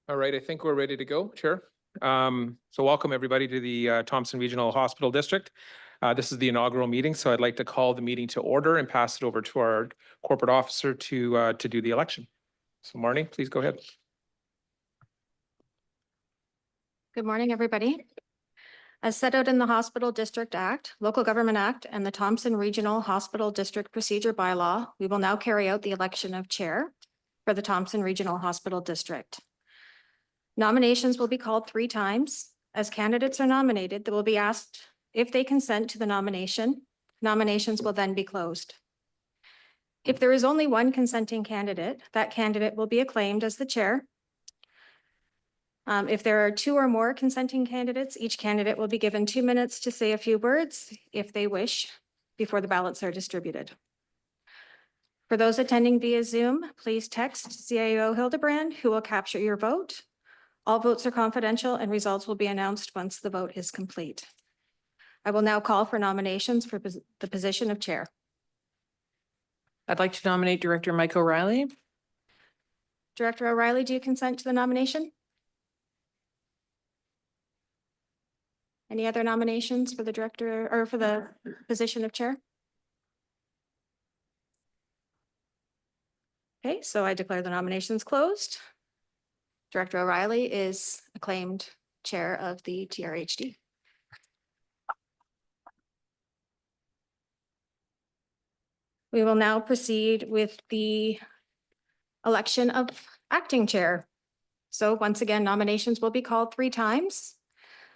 All right, I think we're ready to go, Chair. So welcome everybody to the Thompson Regional Hospital District. This is the inaugural meeting, so I'd like to call the meeting to order and pass it over to our corporate officer to do the election. So Marnie, please go ahead. Good morning, everybody. As set out in the Hospital District Act, Local Government Act, and the Thompson Regional Hospital District Procedure Bylaw, we will now carry out the election of chair for the Thompson Regional Hospital District. Nominations will be called 3 times. As candidates are nominated, they will be asked if they consent to the nomination. Nominations will then be closed. If there is only one consenting candidate, that candidate will be acclaimed as the chair. If there are 2 or more consenting candidates, each candidate will be given 2 minutes to say a few words, if they wish, before the ballots are distributed. For those attending via Zoom, please text CIO Hildebrand, who will capture your vote. All votes are confidential and results will be announced once the vote is complete. I will now call for nominations for the position of chair. I'd like to nominate Director Mike O'Reilly. Director O'Reilly, do you consent to the nomination? Any other nominations for the director or for the position of chair? Okay, so I declare the nominations closed. Director O'Reilly is acclaimed chair of the TRHD. We will now proceed with the election of acting chair. So once again, nominations will be called 3 times.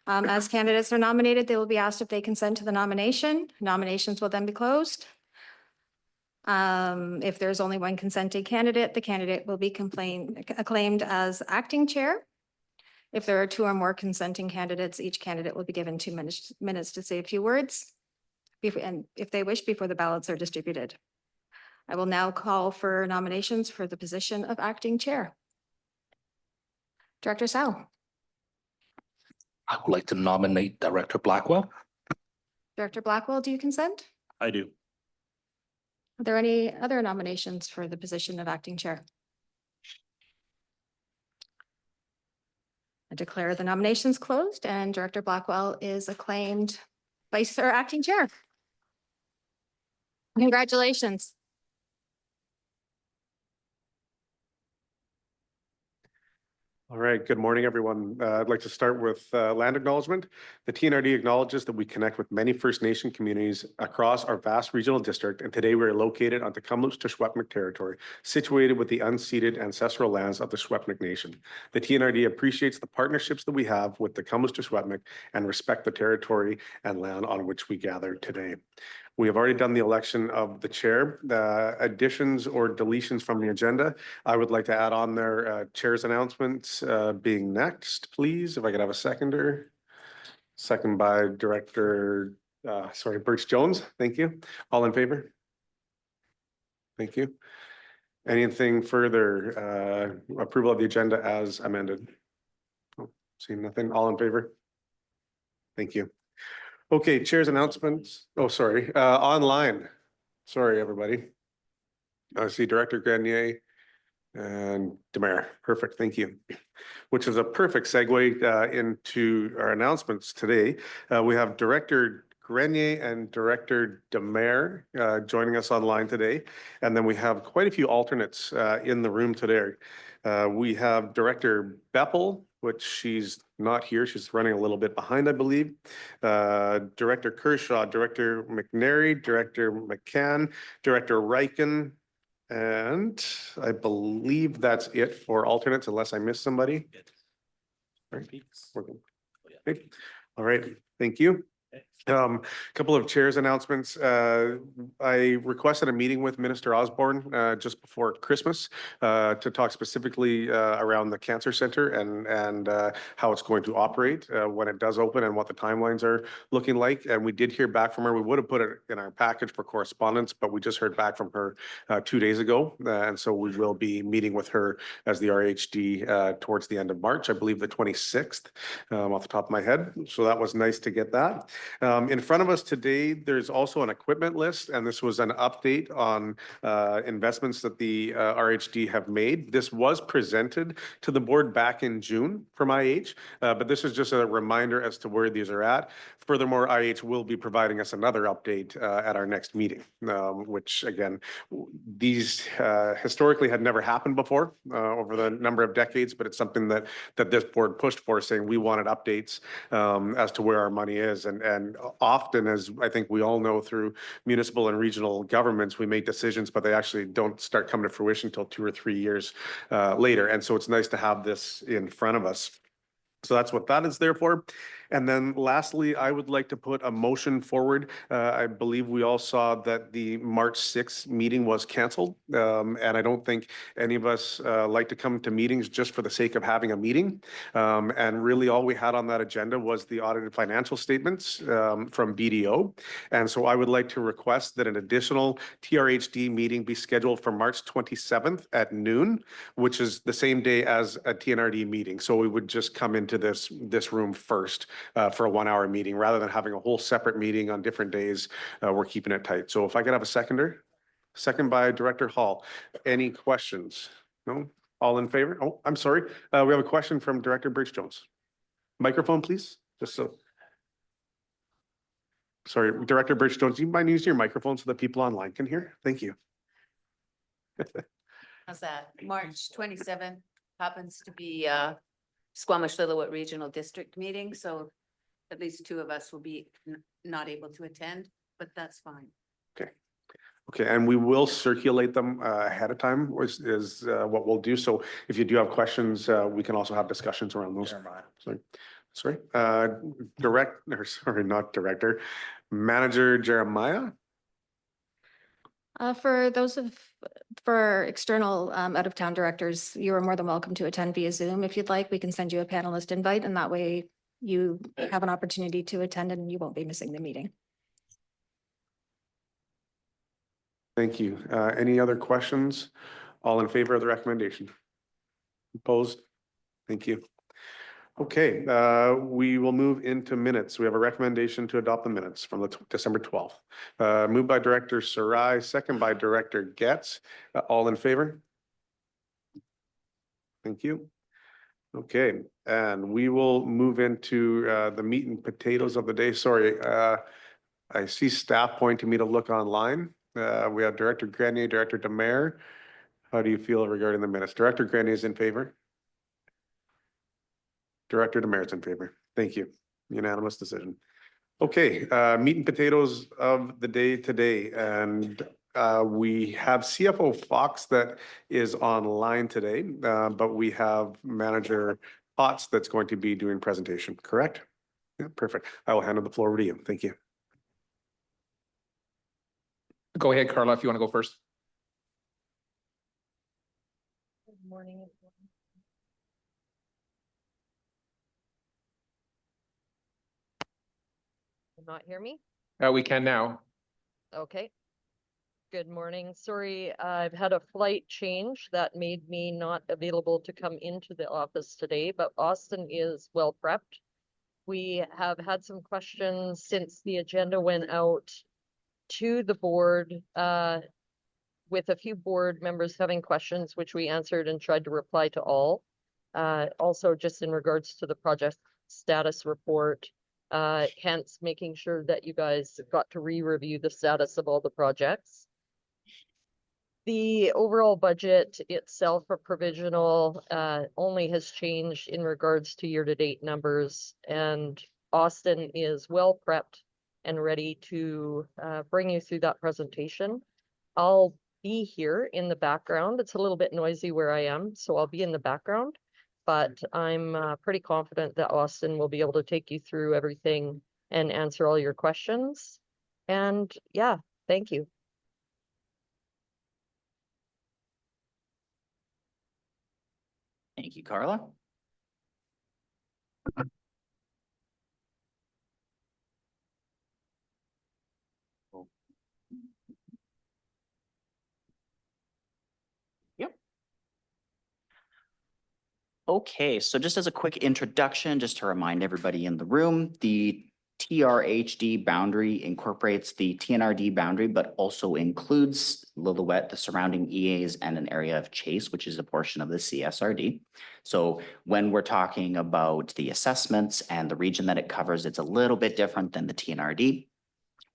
As candidates are nominated, they will be asked if they consent to the nomination. Nominations will then be closed. If there's only one consenting candidate, the candidate will be acclaimed as acting chair. If there are 2 or more consenting candidates, each candidate will be given 2 minutes to say a few words, and if they wish, before the ballots are distributed. I will now call for nominations for the position of acting chair. Director Sal. I would like to nominate Director Blackwell. Director Blackwell, do you consent? I do. Are there any other nominations for the position of acting chair? I declare the nominations closed and Director Blackwell is acclaimed vice or acting chair. Congratulations. All right, good morning, everyone. I'd like to start with land acknowledgement. The TRHD acknowledges that we connect with many First Nation communities across our vast regional district, and today we are located on the Kamloops-Shwepnik territory, situated with the unceded ancestral lands of the Shwepnik Nation. The TRHD appreciates the partnerships that we have with the Kamloops-Shwepnik and respect the territory and land on which we gather today. We have already done the election of the chair. Additions or deletions from the agenda, I would like to add on their chair's announcements being next, please. If I could have a seconder. Second by Director, Birch Jones. Thank you. All in favor? Thank you. Anything further? Approval of the agenda as amended? Oh, seeing nothing. All in favor? Thank you. Okay, chair's announcements. Oh, sorry, online. Sorry, everybody. I see Director Grenier and Demare. Perfect, thank you. Which is a perfect segue into our announcements today. We have Director Grenier and Director Demare joining us online today. And then we have quite a few alternates in the room today. We have Director Beppel, which she's not here. She's running a little bit behind, I believe. Director Kershaw, Director McNary, Director McCann, Director Riken, and I believe that's it for alternates, unless I missed somebody. Right. Okay. All right, thank you. Couple of chairs announcements. I requested a meeting with Minister Osborne just before Christmas to talk specifically around the cancer center and how it's going to operate when it does open and what the timelines are looking like. And we did hear back from her. We would have put it in our package for correspondence, but we just heard back from her 2 days ago. And so we will be meeting with her as the RHD towards the end of March, I believe the 26th off the top of my head. So that was nice to get that. In front of us today, there's also an equipment list, and this was an update on investments that the RHD have made. This was presented to the board back in June from IH, but this is just a reminder as to where these are at. Furthermore, IH will be providing us another update at our next meeting, which again, these historically had never happened before over the number of decades, but it's something that this board pushed for, saying we wanted updates as to where our money is. And often, as I think we all know, through municipal and regional governments, we make decisions, but they actually don't start coming to fruition until 2 or 3 years later. And so it's nice to have this in front of us. So that's what that is there for. And then lastly, I would like to put a motion forward. I believe we all saw that the March 6th meeting was canceled. And I don't think any of us like to come to meetings just for the sake of having a meeting. And really all we had on that agenda was the audited financial statements from BDO. And so I would like to request that an additional TRHD meeting be scheduled for March 27th at noon, which is the same day as a TNRD meeting. So we would just come into this room first for a 1-hour meeting rather than having a whole separate meeting on different days. We're keeping it tight. So if I could have a seconder, second by Director Hall. Any questions? No? All in favor? Oh, I'm sorry. We have a question from Director Birch Jones. Microphone, please. Just so. Sorry, Director Birch Jones, do you mind using your microphone so that people online can hear? Thank you. How's that? March 27th happens to be Squamish-Lillooet Regional District meeting, so at least 2 of us will be not able to attend, but that's fine. Okay, and we will circulate them ahead of time, is what we'll do. So if you do have questions, we can also have discussions around those. Manager Jeremiah. For external out-of-town directors, you are more than welcome to attend via Zoom. If you'd like, we can send you a panelist invite, and that way you have an opportunity to attend and you won't be missing the meeting. Thank you. Any other questions? All in favor of the recommendation? Opposed? Thank you. Okay, we will move into minutes. We have a recommendation to adopt the minutes from the December 12th. Moved by Director Sarai, second by Director Getz. All in favor? Thank you. Okay, and we will move into the meat and potatoes of the day. Sorry, I see staff pointing me to look online. We have Director Grenier, Director Demare. How do you feel regarding the minutes? Director Grenier is in favor. Director Demare is in favor. Thank you. Unanimous decision. Okay, meat and potatoes of the day today. And we have CFO Fox that is online today, but we have Manager Potts that's going to be doing presentation, correct? Yeah, perfect. I will hand the floor over to you. Thank you. Go ahead, Carla, if you want to go first. Good morning, everyone. Not hear me? We can now. Okay. Good morning. Sorry, I've had a flight change that made me not available to come into the office today, but Austin is well prepped. We have had some questions since the agenda went out to the board, with a few board members having questions, which we answered and tried to reply to all. Also, just in regards to the project status report, hence making sure that you guys got to re-review the status of all the projects. The overall budget itself for provisional only has changed in regards to year-to-date numbers, and Austin is well prepped and ready to bring you through that presentation. I'll be here in the background. It's a little bit noisy where I am, so I'll be in the background, but I'm pretty confident that Austin will be able to take you through everything and answer all your questions. And yeah, thank you. Thank you, Carla. Yep. Okay, so just as a quick introduction, just to remind everybody in the room, the TRHD boundary incorporates the TNRD boundary, but also includes Lillooet, the surrounding EAs, and an area of Chase, which is a portion of the CSRD. So when we're talking about the assessments and the region that it covers, it's a little bit different than the TNRD.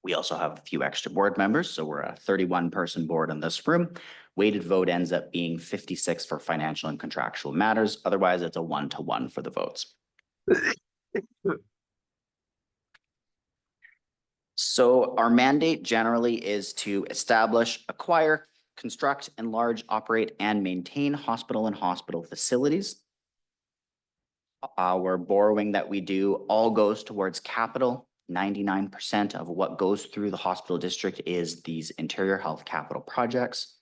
We also have a few extra board members, so we're a 31-person board in this room. Weighted vote ends up being 56 for financial and contractual matters. Otherwise, it's a 1-to-1 for the votes. So our mandate generally is to establish, acquire, construct, enlarge, operate, and maintain hospital and hospital facilities. Our borrowing that we do all goes towards capital. 99% of what goes through the hospital district is these interior health capital projects.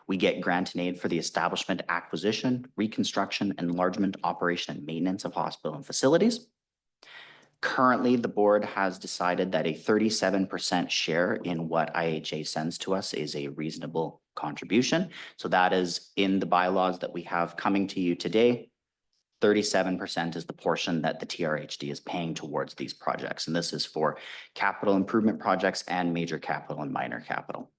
We get grant and aid for the establishment, acquisition, reconstruction, enlargement, operation, and maintenance of hospital and facilities. Currently, the board has decided that a 37% share in what IHA sends to us is a reasonable contribution. So that is in the bylaws that we have coming to you today. 37% is the portion that the TRHD is paying towards these projects. And this is for capital improvement projects and major capital and minor capital.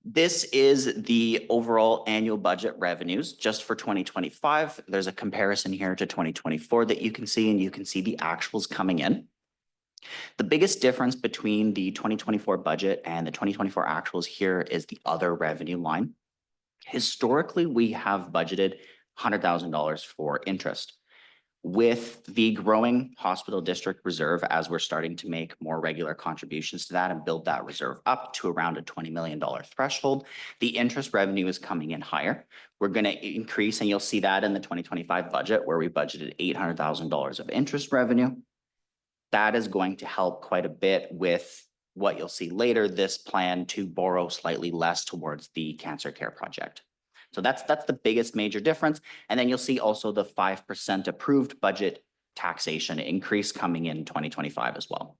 This is the overall annual budget revenues just for 2025. There's a comparison here to 2024 that you can see, and you can see the actuals coming in. The biggest difference between the 2024 budget and the 2024 actuals here is the other revenue line. Historically, we have budgeted $100,000 for interest. With the growing hospital district reserve, as we're starting to make more regular contributions to that and build that reserve up to around a $20 million threshold, the interest revenue is coming in higher. We're going to increase, and you'll see that in the 2025 budget where we budgeted $800,000 of interest revenue. That is going to help quite a bit with what you'll see later, this plan to borrow slightly less towards the cancer care project. So that's the biggest major difference. And then you'll see also the 5% approved budget taxation increase coming in 2025 as well.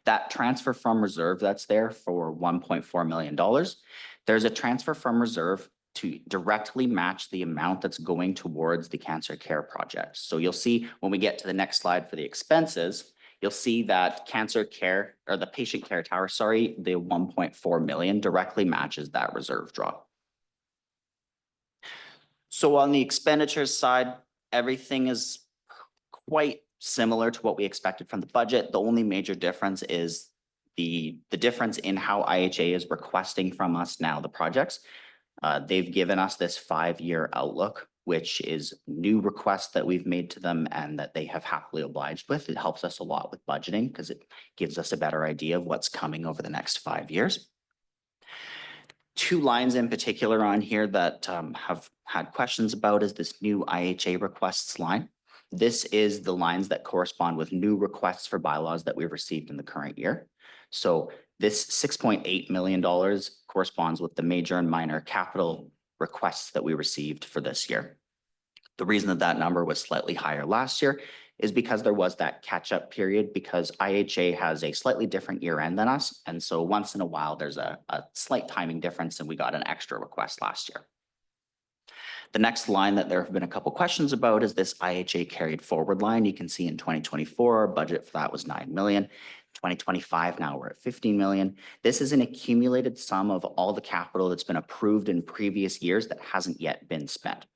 That transfer from reserve that's there for $1.4 million. There's a transfer from reserve to directly match the amount that's going towards the cancer care project. So you'll see when we get to the next slide for the expenses, you'll see that cancer care, or the patient care tower, sorry, the 1.4 million directly matches that reserve draw. So on the expenditures side, everything is quite similar to what we expected from the budget. The only major difference is the difference in how IHA is requesting from us now the projects. They've given us this 5-year outlook, which is new requests that we've made to them and that they have happily obliged with. It helps us a lot with budgeting because it gives us a better idea of what's coming over the next 5 years. 2 lines in particular on here that have had questions about is this new IHA requests line. This is the lines that correspond with new requests for bylaws that we've received in the current year. So this $6.8 million corresponds with the major and minor capital requests that we received for this year. The reason that that number was slightly higher last year is because there was that catch-up period because IHA has a slightly different year end than us. And so once in a while, there's a slight timing difference and we got an extra request last year. The next line that there have been a couple questions about is this IHA carried forward line. You can see in 2024, our budget for that was 9 million. 2025, now we're at 15 million. This is an accumulated sum of all the capital that's been approved in previous years that hasn't yet been spent.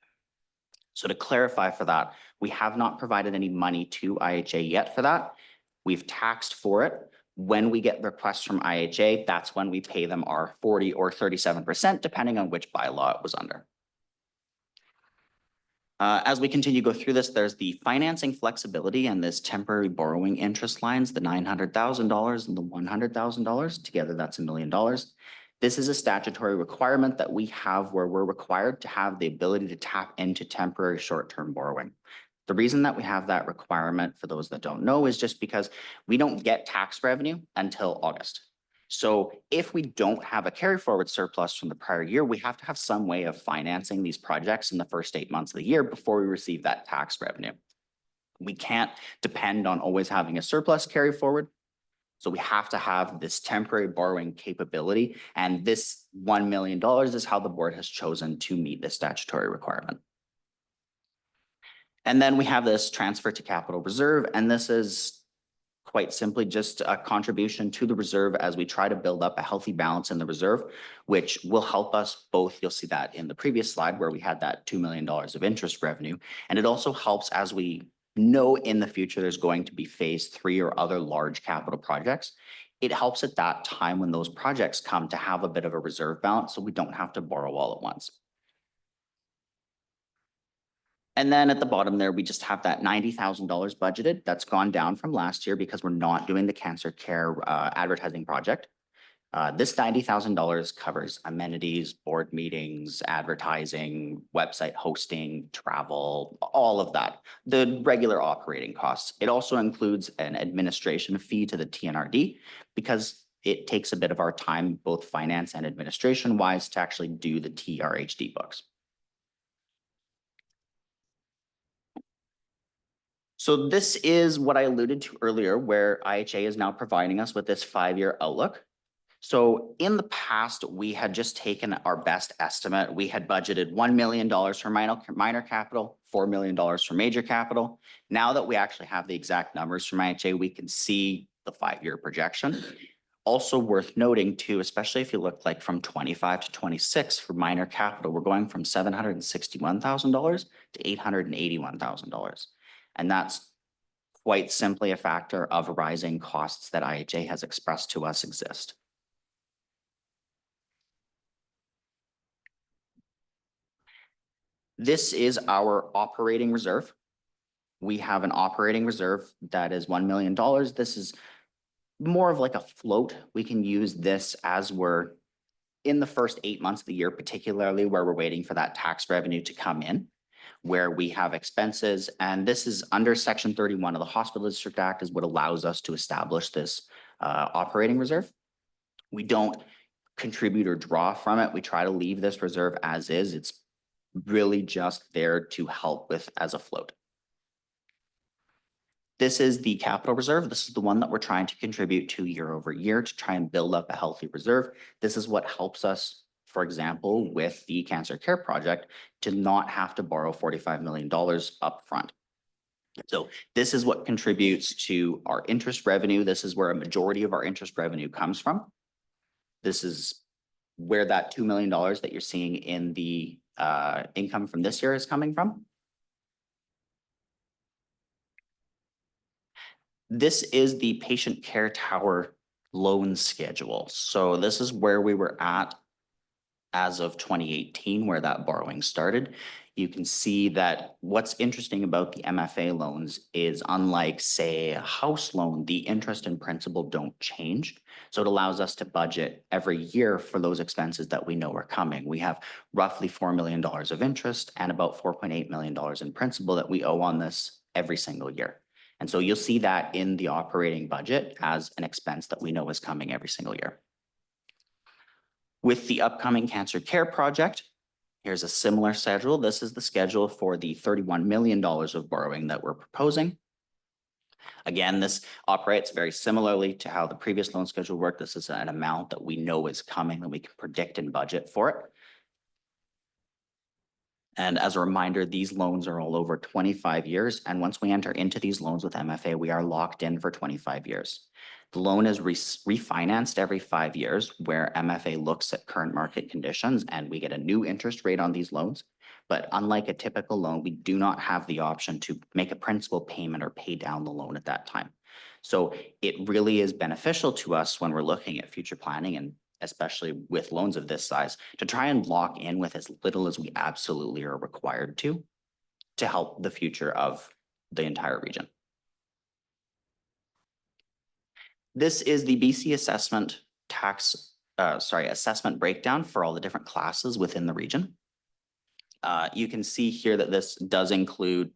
So to clarify for that, we have not provided any money to IHA yet for that. We've taxed for it. When we get requests from IHA, that's when we pay them our 40 or 37%, depending on which bylaw it was under. As we continue to go through this, there's the financing flexibility and this temporary borrowing interest lines, the $900,000 and the $100,000. Together, that's $1 million. This is a statutory requirement that we have where we're required to have the ability to tap into temporary short-term borrowing. The reason that we have that requirement, for those that don't know, is just because we don't get tax revenue until August. So if we don't have a carry forward surplus from the prior year, we have to have some way of financing these projects in the first 8 months of the year before we receive that tax revenue. We can't depend on always having a surplus carry forward. So we have to have this temporary borrowing capability. And this $1 million is how the board has chosen to meet this statutory requirement. And then we have this transfer to capital reserve, and this is quite simply just a contribution to the reserve as we try to build up a healthy balance in the reserve, which will help us both. You'll see that in the previous slide where we had that $2 million of interest revenue. And it also helps as we know in the future there's going to be phase 3 or other large capital projects. It helps at that time when those projects come to have a bit of a reserve balance so we don't have to borrow all at once. And then at the bottom there, we just have that $90,000 budgeted. That's gone down from last year because we're not doing the cancer care advertising project. This $90,000 covers amenities, board meetings, advertising, website hosting, travel, all of that, the regular operating costs. It also includes an administration fee to the TRHD because it takes a bit of our time, both finance and administration wise, to actually do the TRHD books. So this is what I alluded to earlier, where IHA is now providing us with this 5-year outlook. So in the past, we had just taken our best estimate. We had budgeted $1 million for minor capital, $4 million for major capital. Now that we actually have the exact numbers from IHA, we can see the 5-year projection. Also worth noting too, especially if you look like from 25 to 26 for minor capital, we're going from $761,000 to $881,000. And that's quite simply a factor of rising costs that IHA has expressed to us exist. This is our operating reserve. We have an operating reserve that is $1 million. This is more of like a float. We can use this as we're in the first 8 months of the year, particularly where we're waiting for that tax revenue to come in, where we have expenses. And this is under Section 31 of the Hospital District Act is what allows us to establish this operating reserve. We don't contribute or draw from it. We try to leave this reserve as is. It's really just there to help with as a float. This is the capital reserve. This is the one that we're trying to contribute to year over year to try and build up a healthy reserve. This is what helps us, for example, with the cancer care project, to not have to borrow $45 million upfront. So this is what contributes to our interest revenue. This is where a majority of our interest revenue comes from. This is where that $2 million that you're seeing in the income from this year is coming from. This is the patient care tower loan schedule. So this is where we were at as of 2018, where that borrowing started. You can see that what's interesting about the MFA loans is, unlike, say, a house loan, the interest and principal don't change. So it allows us to budget every year for those expenses that we know are coming. We have roughly $4 million of interest and about $4.8 million in principal that we owe on this every single year. And so you'll see that in the operating budget as an expense that we know is coming every single year. With the upcoming cancer care project, here's a similar schedule. This is the schedule for the $31 million of borrowing that we're proposing. Again, this operates very similarly to how the previous loan schedule worked. This is an amount that we know is coming and we can predict and budget for it. And as a reminder, these loans are all over 25 years. And once we enter into these loans with MFA, we are locked in for 25 years. The loan is refinanced every 5 years, where MFA looks at current market conditions and we get a new interest rate on these loans. But unlike a typical loan, we do not have the option to make a principal payment or pay down the loan at that time. So it really is beneficial to us when we're looking at future planning, and especially with loans of this size, to try and lock in with as little as we absolutely are required to help the future of the entire region. This is the BC assessment assessment breakdown for all the different classes within the region. You can see here that this does include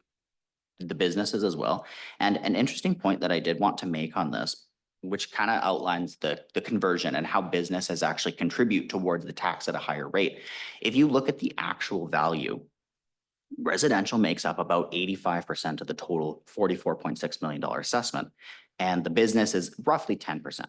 the businesses as well. And an interesting point that I did want to make on this, which kind of outlines the conversion and how businesses actually contribute towards the tax at a higher rate. If you look at the actual value, residential makes up about 85% of the total $44.6 million assessment, and the business is roughly 10%.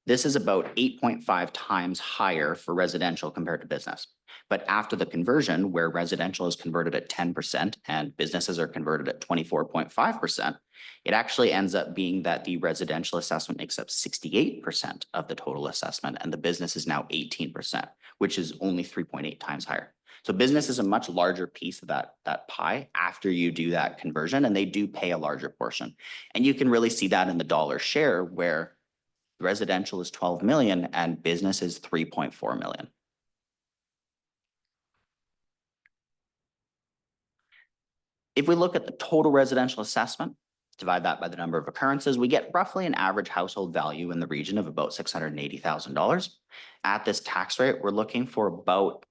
This is about 8.5 times higher for residential compared to business. But after the conversion, where residential is converted at 10% and businesses are converted at 24.5%, it actually ends up being that the residential assessment makes up 68% of the total assessment and the business is now 18%, which is only 3.8 times higher. So business is a much larger piece of that pie after you do that conversion, and they do pay a larger portion. And you can really see that in the dollar share, where residential is 12 million and business is 3.4 million. If we look at the total residential assessment, divide that by the number of occurrences, we get roughly an average household value in the region of about $680,000. At this tax rate, we're looking for about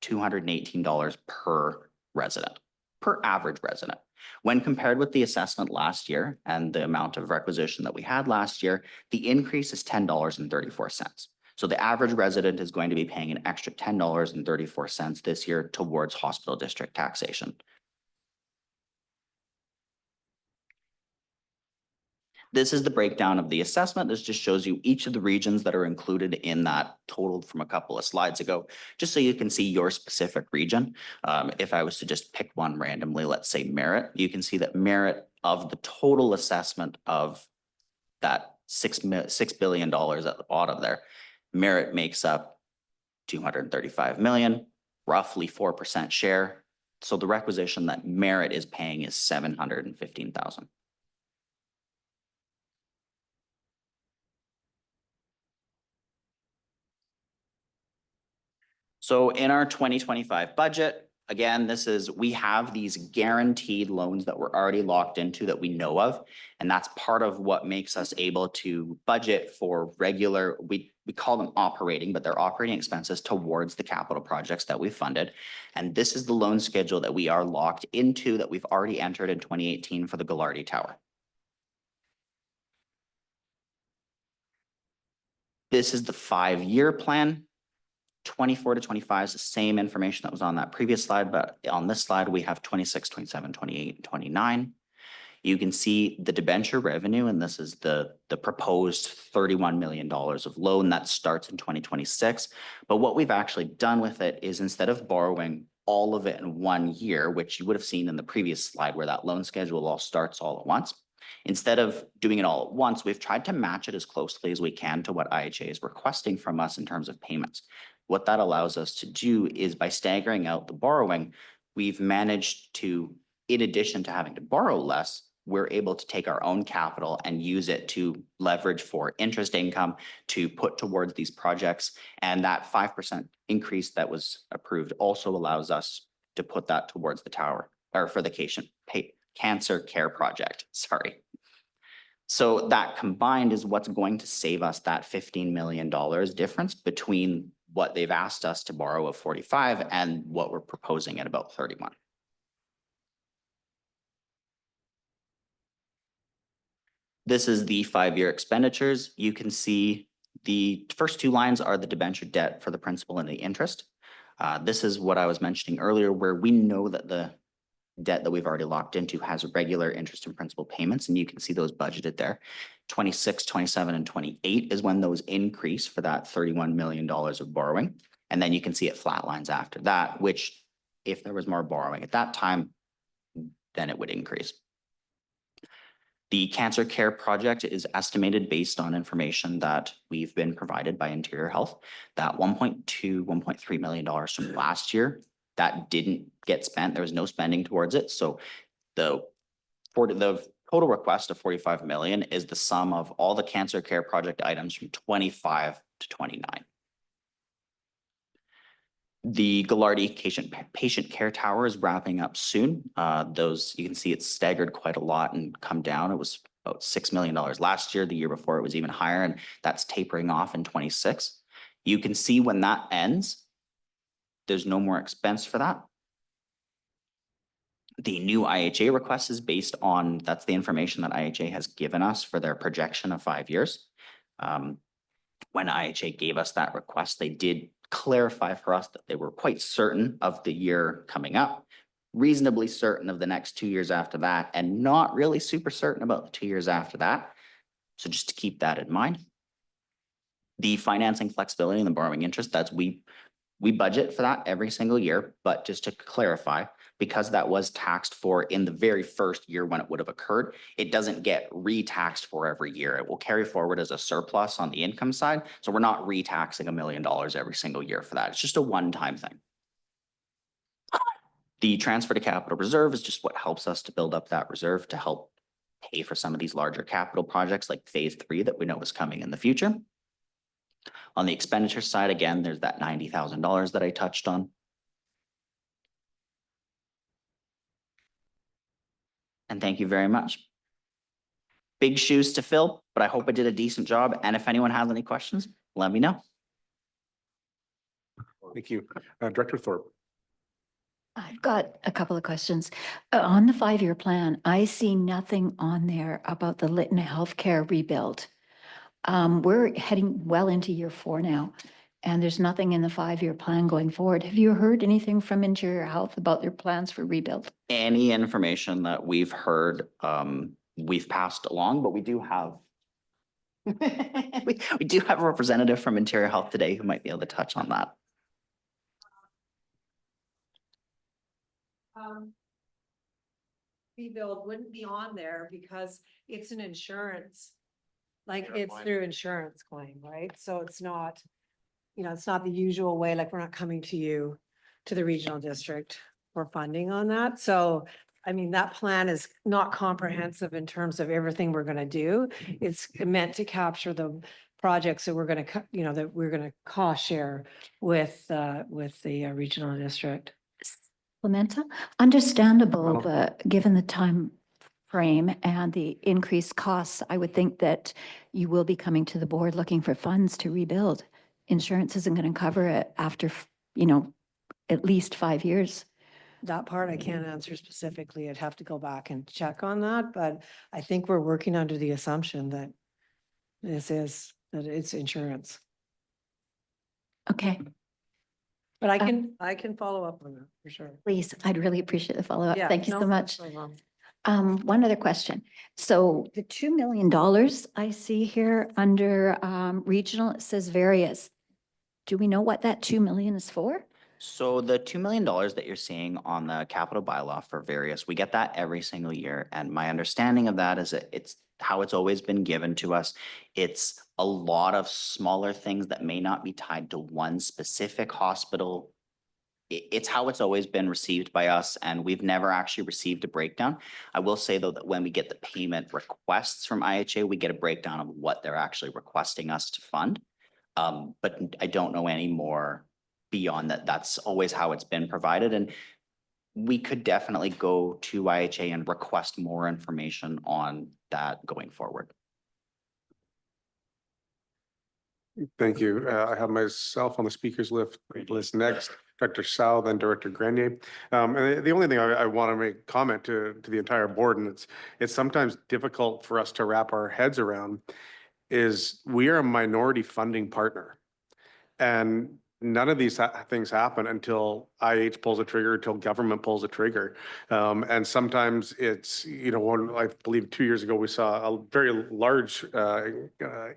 $218 per resident, per average resident. When compared with the assessment last year and the amount of requisition that we had last year, the increase is $10.34. So the average resident is going to be paying an extra $10.34 this year towards hospital district taxation. This is the breakdown of the assessment. This just shows you each of the regions that are included in that total from a couple of slides ago, just so you can see your specific region. If I was to just pick one randomly, let's say Merritt, you can see that Merritt, of the total assessment of that $6 billion at the bottom there, Merritt makes up 235 million, roughly 4% share. So the requisition that Merritt is paying is 715,000. So in our 2025 budget, again, we have these guaranteed loans that we're already locked into that we know of. And that's part of what makes us able to budget for regular, we call them operating, but they're operating expenses towards the capital projects that we've funded. And this is the loan schedule that we are locked into that we've already entered in 2018 for the Gallardi Tower. This is the 5-year plan. 24 to 25 is the same information that was on that previous slide, but on this slide, we have 26, 27, 28, and 29. You can see the debenture revenue, and this is the proposed $31 million of loan that starts in 2026. But what we've actually done with it is, instead of borrowing all of it in 1 year, which you would have seen in the previous slide where that loan schedule all starts all at once, instead of doing it all at once, we've tried to match it as closely as we can to what IHA is requesting from us in terms of payments. What that allows us to do is, by staggering out the borrowing, we've managed to, in addition to having to borrow less, we're able to take our own capital and use it to leverage for interest income to put towards these projects. And that 5% increase that was approved also allows us to put that towards the tower, or for the cancer care project, sorry. So that combined is what's going to save us that $15 million difference between what they've asked us to borrow of 45 and what we're proposing at about 31. This is the 5-year expenditures. You can see the first 2 lines are the debenture debt for the principal and the interest. This is what I was mentioning earlier, where we know that the debt that we've already locked into has regular interest and principal payments, and you can see those budgeted there. 26, 27, and 28 is when those increase for that $31 million of borrowing. And then you can see it flatlines after that, which, if there was more borrowing at that time, then it would increase. The cancer care project is estimated based on information that we've been provided by Interior Health, that $1.2, $1.3 million from last year, that didn't get spent. There was no spending towards it. So the total request of 45 million is the sum of all the cancer care project items from 25 to 29. The Gallardi patient care tower is wrapping up soon. You can see it's staggered quite a lot and come down. It was about $6 million last year. The year before it was even higher, and that's tapering off in 26. You can see when that ends, there's no more expense for that. The new IHA request is based on, that's the information that IHA has given us for their projection of 5 years. When IHA gave us that request, they did clarify for us that they were quite certain of the year coming up, reasonably certain of the next 2 years after that, and not really super certain about the 2 years after that. So just to keep that in mind. The financing flexibility and the borrowing interest, We budget for that every single year, but just to clarify, because that was taxed for in the very first year when it would have occurred, it doesn't get re-taxed for every year. It will carry forward as a surplus on the income side. So we're not re-taxing $1 million every single year for that. It's just a one-time thing. The transfer to capital reserve is just what helps us to build up that reserve to help pay for some of these larger capital projects like phase 3 that we know is coming in the future. On the expenditure side, again, there's that $90,000 that I touched on. And thank you very much. Big shoes to fill, but I hope I did a decent job. And if anyone has any questions, let me know. Thank you. Director Thorpe. I've got a couple of questions. On the 5-year plan, I see nothing on there about the Lytton Healthcare rebuild. We're heading well into year 4 now, and there's nothing in the 5-year plan going forward. Have you heard anything from Interior Health about their plans for rebuild? Any information that we've heard, we've passed along, but we do have we do have a representative from Interior Health today who might be able to touch on that. Rebuild wouldn't be on there because it's an insurance. Like it's through insurance claim, right? So it's not, it's not the usual way, like we're not coming to you, to the regional district for funding on that. So, I mean, that plan is not comprehensive in terms of everything we're gonna do. It's meant to capture the projects that we're gonna, that we're gonna cost share with the regional district. Clementa, understandable, Well- but given the time frame and the increased costs, I would think that you will be coming to the board looking for funds to rebuild. Insurance isn't going to cover it after, at least 5 years. That part I can't answer specifically. I'd have to go back and check on that, but I think we're working under the assumption that that it's insurance. Okay, But I can follow up on that for sure. please, I'd really appreciate the follow-up. Yeah, Thank you no, so much. no problem. One other question. So the $2 million I see here under regional, it says various. Do we know what that 2 million is for? So the $2 million that you're seeing on the capital bylaw for various, we get that every single year. And my understanding of that is that it's how it's always been given to us. It's a lot of smaller things that may not be tied to one specific hospital. It's how it's always been received by us, and we've never actually received a breakdown. I will say, though, that when we get the payment requests from IHA, we get a breakdown of what they're actually requesting us to fund. But I don't know any more beyond that. That's always how it's been provided, and we could definitely go to IHA and request more information on that going forward. Thank you. I have myself on the speakers list next, Director Sal, then Director Grenier. And the only thing I want to make comment to the entire board, and it's sometimes difficult for us to wrap our heads around, is we are a minority funding partner. And none of these things happen until IH pulls a trigger, until government pulls a trigger. And sometimes it's, I believe 2 years ago, we saw a very large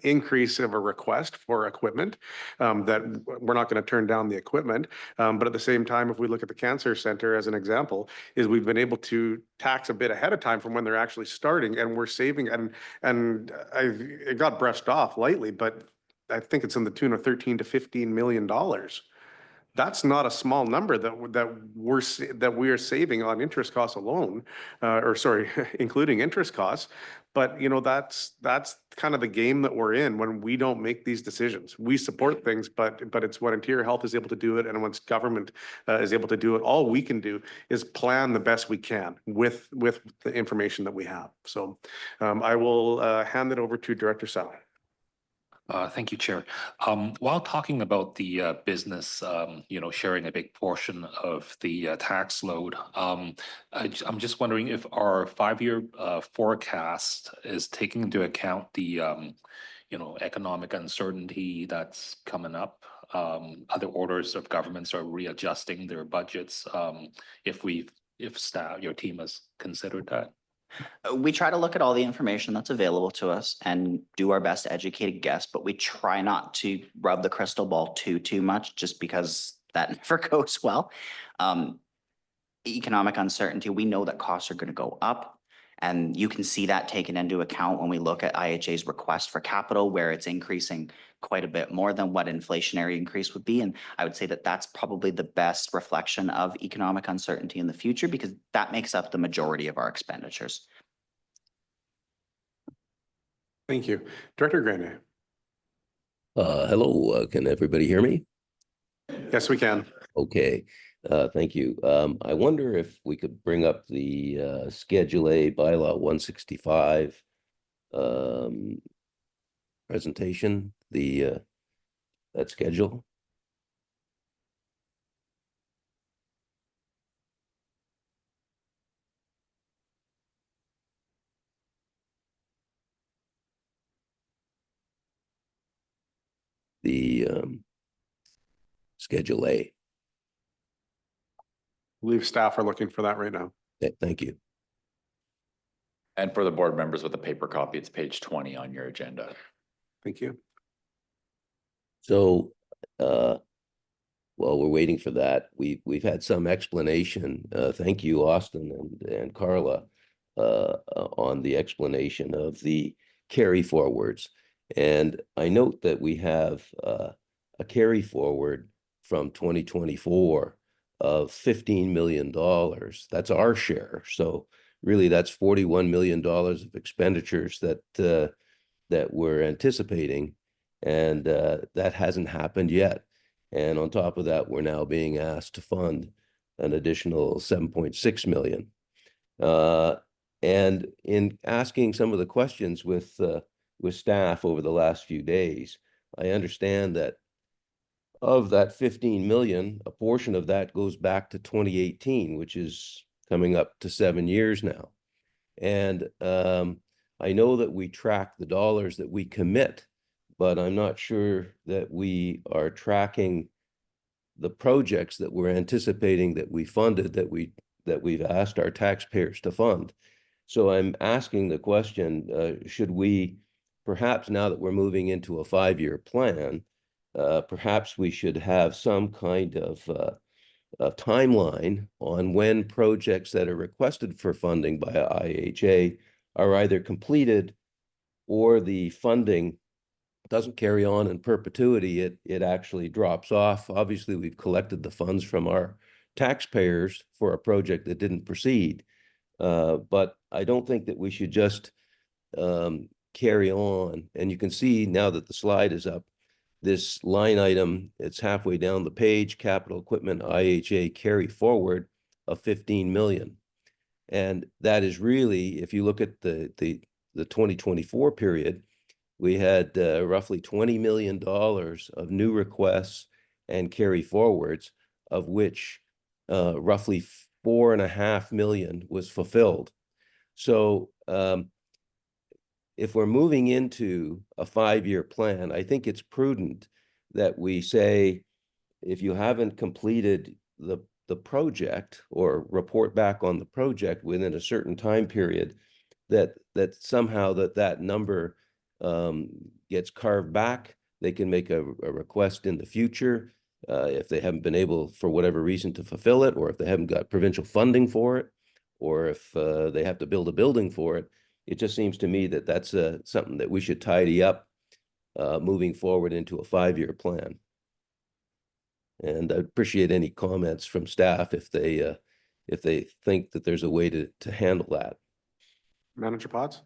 increase of a request for equipment that we're not going to turn down the equipment. But at the same time, if we look at the cancer center as an example, is we've been able to tax a bit ahead of time from when they're actually starting, and we're saving, and it got brushed off lightly, but I think it's in the tune of $13 to $15 million. That's not a small number that we are saving on interest costs alone, including interest costs. But that's kind of the game that we're in when we don't make these decisions. We support things, but it's when Interior Health is able to do it, and once government is able to do it, all we can do is plan the best we can with the information that we have. So I will hand it over to Director Sal. Thank you, Chair. While talking about the business, sharing a big portion of the tax load, I'm just wondering if our 5-year forecast is taking into account the, economic uncertainty that's coming up. Other orders of governments are readjusting their budgets. If your team has considered that. We try to look at all the information that's available to us and do our best to educate a guess, but we try not to rub the crystal ball too much, just because that never goes well. Economic uncertainty, we know that costs are going to go up. And you can see that taken into account when we look at IHA's request for capital, where it's increasing quite a bit more than what inflationary increase would be. And I would say that that's probably the best reflection of economic uncertainty in the future, because that makes up the majority of our expenditures. Thank you. Director Grande. Hello, can everybody hear me? Yes, we can. Okay, thank you. I wonder if we could bring up the Schedule A bylaw 165 presentation, that schedule. The Schedule A. I believe staff are looking for that right now. Thank you. And for the board members with a paper copy, it's page 20 on your agenda. Thank you. So, while we're waiting for that, we've had some explanation. Thank you, Austin and Carla, on the explanation of the carry forwards. And I note that we have a carry forward from 2024 of $15 million. That's our share. So really, that's $41 million of expenditures that we're anticipating, and that hasn't happened yet. And on top of that, we're now being asked to fund an additional $7.6 million. And in asking some of the questions with staff over the last few days, I understand that of that 15 million, a portion of that goes back to 2018, which is coming up to 7 years now. And I know that we track the dollars that we commit, but I'm not sure that we are tracking the projects that we're anticipating that we funded, that we've asked our taxpayers to fund. So I'm asking the question, should we, perhaps now that we're moving into a 5-year plan, perhaps we should have some kind of a timeline on when projects that are requested for funding by IHA are either completed or the funding doesn't carry on in perpetuity. It actually drops off. Obviously, we've collected the funds from our taxpayers for a project that didn't proceed. But I don't think that we should just carry on. And you can see now that the slide is up, this line item, it's halfway down the page, capital equipment IHA carry forward of 15 million. And that is really, if you look at the 2024 period, we had roughly $20 million of new requests and carry forwards, of which roughly 4.5 million was fulfilled. So if we're moving into a 5-year plan, I think it's prudent that we say, if you haven't completed the project or report back on the project within a certain time period, that somehow that number gets carved back. They can make a request in the future if they haven't been able, for whatever reason, to fulfill it, or if they haven't got provincial funding for it, or if they have to build a building for it. It just seems to me that that's something that we should tidy up moving forward into a 5-year plan. And I'd appreciate any comments from staff if they think that there's a way to handle that. Manager Potts?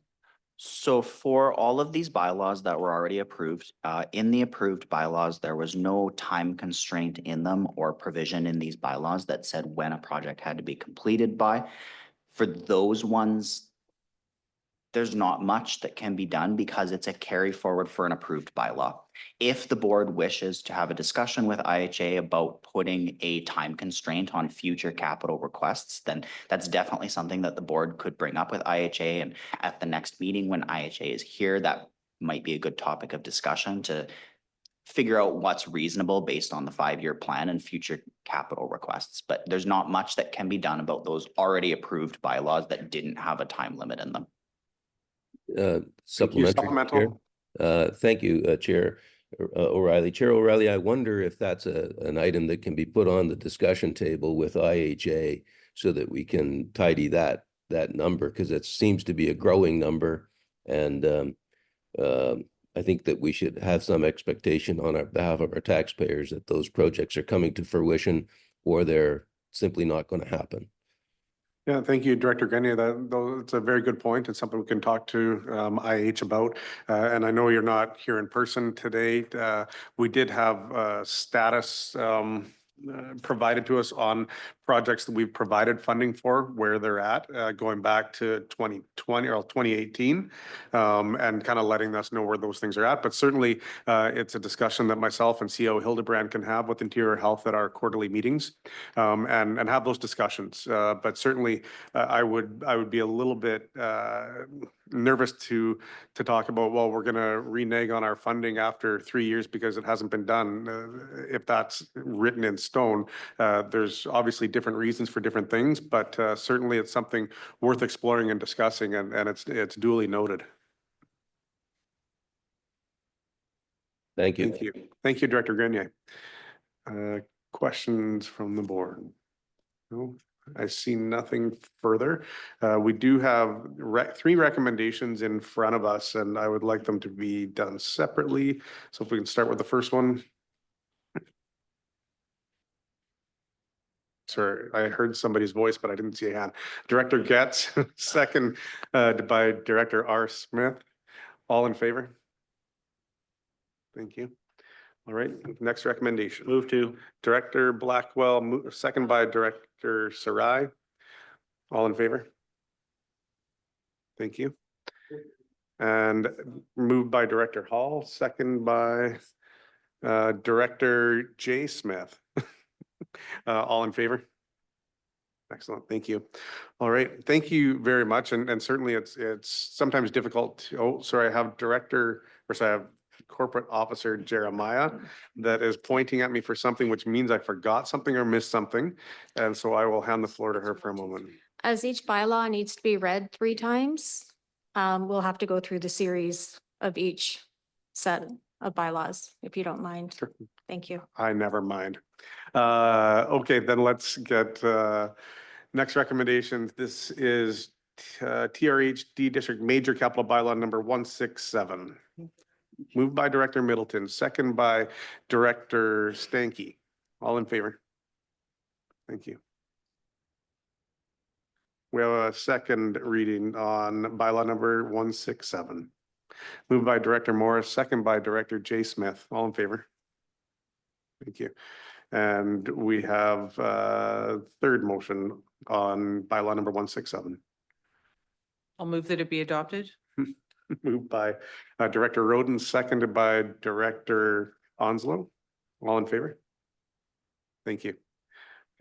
So for all of these bylaws that were already approved, in the approved bylaws, there was no time constraint in them or provision in these bylaws that said when a project had to be completed by. For those ones, there's not much that can be done because it's a carry forward for an approved bylaw. If the board wishes to have a discussion with IHA about putting a time constraint on future capital requests, then that's definitely something that the board could bring up with IHA. And at the next meeting, when IHA is here, that might be a good topic of discussion to figure out what's reasonable based on the 5-year plan and future capital requests. But there's not much that can be done about those already approved bylaws that didn't have a time limit in them. Supplementary. Supplemental. Chair. Thank you, Chair. O'Reilly. Chair O'Reilly, I wonder if that's an item that can be put on the discussion table with IHA so that we can tidy that number, because it seems to be a growing number. And I think that we should have some expectation on our behalf of our taxpayers that those projects are coming to fruition, or they're simply not going to happen. Yeah, thank you, Director Grenier. That's a very good point. It's something we can talk to IH about. And I know you're not here in person today. We did have status provided to us on projects that we've provided funding for, where they're at, going back to 2020 or 2018, and kind of letting us know where those things are at. But certainly, it's a discussion that myself and CEO Hildebrand can have with Interior Health at our quarterly meetings, and have those discussions. But certainly, I would be a little bit nervous to talk about, well, we're going to renege on our funding after 3 years because it hasn't been done. If that's written in stone, there's obviously different reasons for different things, but certainly it's something worth exploring and discussing, and it's duly noted. Thank you. Thank you. Thank you, Director Grenier. Questions from the board? No, I see nothing further. We do have 3 recommendations in front of us, and I would like them to be done separately. So if we can start with the first one. Sorry, I heard somebody's voice, but I didn't see a hand. Director Getz, second by Director R. Smith. All in favor? Thank you. All right, next recommendation. Move to Director Blackwell, second by Director Sarai. All in favor? Thank you. And moved by Director Hall, second by Director J. Smith. All in favor? Excellent, thank you. All right, thank you very much. And certainly it's sometimes difficult to, I have I have Corporate Officer Jeremiah that is pointing at me for something, which means I forgot something or missed something. And so I will hand the floor to her for a moment. As each bylaw needs to be read 3 times, we'll have to go through the series of each set of bylaws, if you don't mind. Sure. Thank you. I never mind. Okay, then let's get next recommendation. This is TRHD District Major Capital Bylaw number 167. Moved by Director Middleton, second by Director Stanky. All in favor? Thank you. We have a second reading on bylaw number 167. Moved by Director Morris, second by Director J. Smith. All in favor? Thank you. And we have a third motion on bylaw number 167. I'll move that it be adopted. Moved by Director Roden, seconded by Director Onslow. All in favor? Thank you.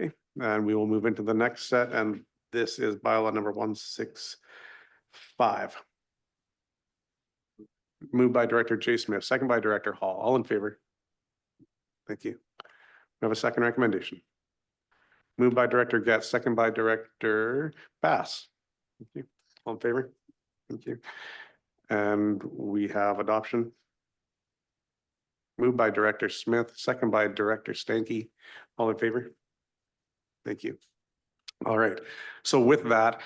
Okay, and we will move into the next set, and this is bylaw number 165. Moved by Director J. Smith, second by Director Hall. All in favor? Thank you. We have a second recommendation. Moved by Director Getz, second by Director Bass. Thank you. All in favor? Thank you. And we have adoption. Moved by Director Smith, second by Director Stanky. All in favor? Thank you. All right. So with that,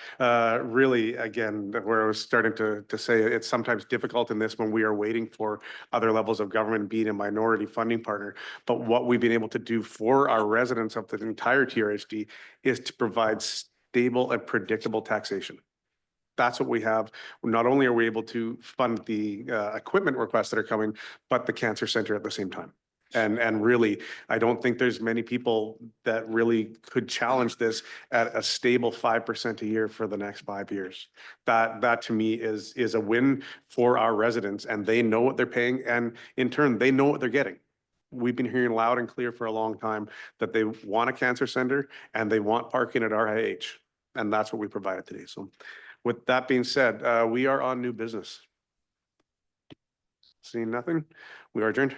really, again, where I was starting to say it's sometimes difficult in this when we are waiting for other levels of government being a minority funding partner. But what we've been able to do for our residents of the entire TRHD is to provide stable and predictable taxation. That's what we have. Not only are we able to fund the equipment requests that are coming, but the cancer center at the same time. And really, I don't think there's many people that really could challenge this at a stable 5% a year for the next 5 years. That to me is a win for our residents, and they know what they're paying, and in turn, they know what they're getting. We've been hearing loud and clear for a long time that they want a cancer center and they want parking at RIH, and that's what we provided today. So with that being said, we are on new business. Seeing nothing, we are adjourned.